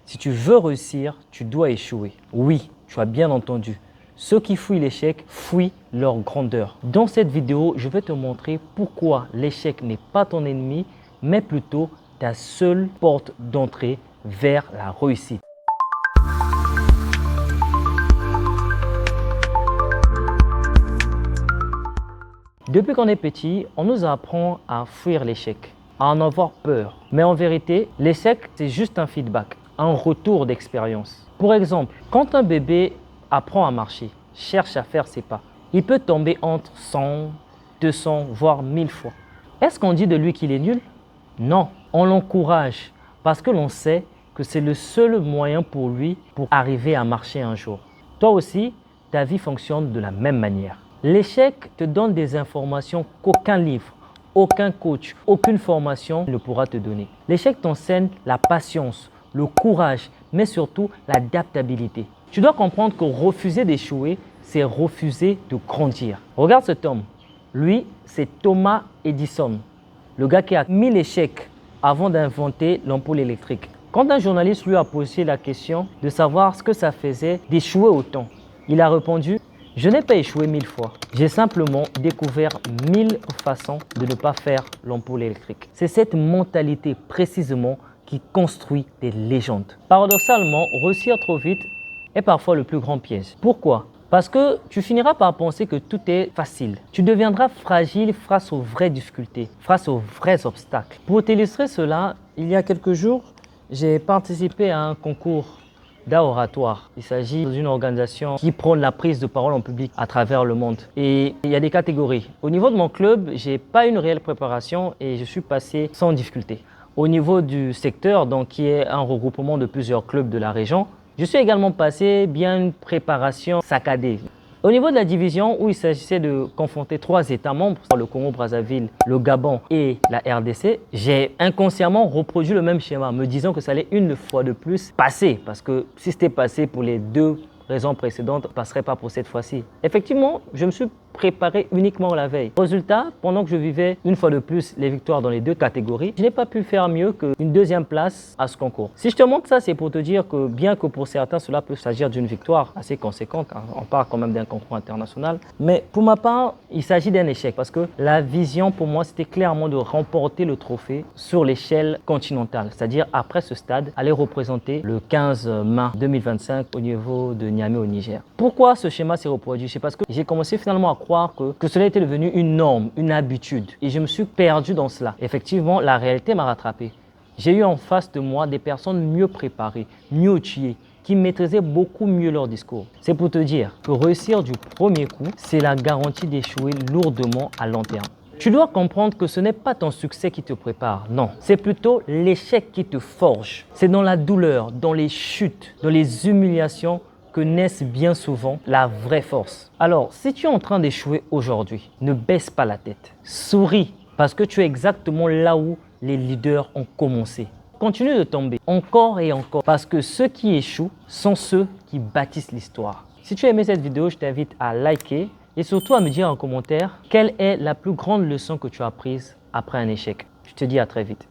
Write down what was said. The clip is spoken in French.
Si tu veux réussir, tu dois échouer. Oui, tu as bien entendu. Ceux qui fuient l'échec fuient leur grandeur. Dans cette vidéo, je vais te montrer pourquoi l'échec n'est pas ton ennemi, mais plutôt ta seule porte d'entrée vers la réussite. Depuis qu'on est petit, on nous apprend à fuir l'échec, à en avoir peur. Mais en vérité, l'échec, c'est juste un feedback, un retour d'expérience. Pour exemple, quand un bébé apprend à marcher, cherche à faire ses pas, il peut tomber entre 100, 200, voire 1000 fois. Est-ce qu'on dit de lui qu'il est nul? Non, on l'encourage parce que l'on sait que c'est le seul moyen pour lui pour arriver à marcher un jour. Toi aussi, ta vie fonctionne de la même manière. L'échec te donne des informations qu'aucun livre, aucun coach, aucune formation ne pourra te donner. L'échec t'enseigne la patience, le courage, mais surtout l'adaptabilité. Tu dois comprendre que refuser d'échouer, c'est refuser de grandir. Regarde cet homme. Lui, c'est Thomas Edison, le gars qui a mis l'échec avant d'inventer l'ampoule électrique. Quand un journaliste lui a posé la question de savoir ce que ça faisait d'échouer autant, il a répondu: je n'ai pas échoué 1000 fois. J'ai simplement découvert 1000 façons de ne pas faire l'ampoule électrique. C'est cette mentalité précisément qui construit des légendes. Paradoxalement, réussir trop vite est parfois le plus grand piège. Pourquoi? Parce que tu finiras par penser que tout est facile. Tu deviendras fragile face aux vraies difficultés, face aux vrais obstacles. Pour t'illustrer cela, il y a quelques jours, j'ai participé à un concours d'art oratoire. Il s'agit d'une organisation qui prône la prise de parole en public à travers le monde. Et il y a des catégories. Au niveau de mon club, je n'ai pas une réelle préparation et je suis passé sans difficulté. Au niveau du secteur, donc, qui est un regroupement de plusieurs clubs de la région, je suis également passé bien une préparation saccadée. Au niveau de la division, où il s'agissait de confronter 3 États membres, le Congo-Brazzaville, le Gabon et la RDC, j'ai inconsciemment reproduit le même schéma, me disant que ça allait une fois de plus passer. Parce que si c'était passé pour les 2 raisons précédentes, ne passerait pas pour cette fois-ci. Effectivement, je me suis préparé uniquement la veille. Résultat, pendant que je vivais une fois de plus les victoires dans les 2 catégories, je n'ai pas pu faire mieux qu'une 2e place à ce concours. Si je te montre ça, c'est pour te dire que bien que pour certains, cela peut s'agir d'une victoire assez conséquente, on parle quand même d'un concours international, mais pour ma part, il s'agit d'un échec parce que la vision pour moi, c'était clairement de remporter le trophée sur l'échelle continentale, c'est-à-dire après ce stade, aller représenter le 15 mai 2025 au niveau de Niamey au Niger. Pourquoi ce schéma s'est reproduit? C'est parce que j'ai commencé finalement à croire que cela était devenu une norme, une habitude. Et je me suis perdu dans cela. Effectivement, la réalité m'a rattrapé. J'ai eu en face de moi des personnes mieux préparées, mieux outillées, qui maîtrisaient beaucoup mieux leur discours. C'est pour te dire que réussir du premier coup, c'est la garantie d'échouer lourdement à long terme. Tu dois comprendre que ce n'est pas ton succès qui te prépare, non. C'est plutôt l'échec qui te forge. C'est dans la douleur, dans les chutes, dans les humiliations que naissent bien souvent la vraie force. Alors, si tu es en train d'échouer aujourd'hui, ne baisse pas la tête. Souris parce que tu es exactement là où les leaders ont commencé. Continue de tomber encore et encore parce que ceux qui échouent sont ceux qui bâtissent l'histoire. Si tu as aimé cette vidéo, je t'invite à liker et surtout à me dire en commentaire quelle est la plus grande leçon que tu as apprise après un échec. Je te dis à très vite.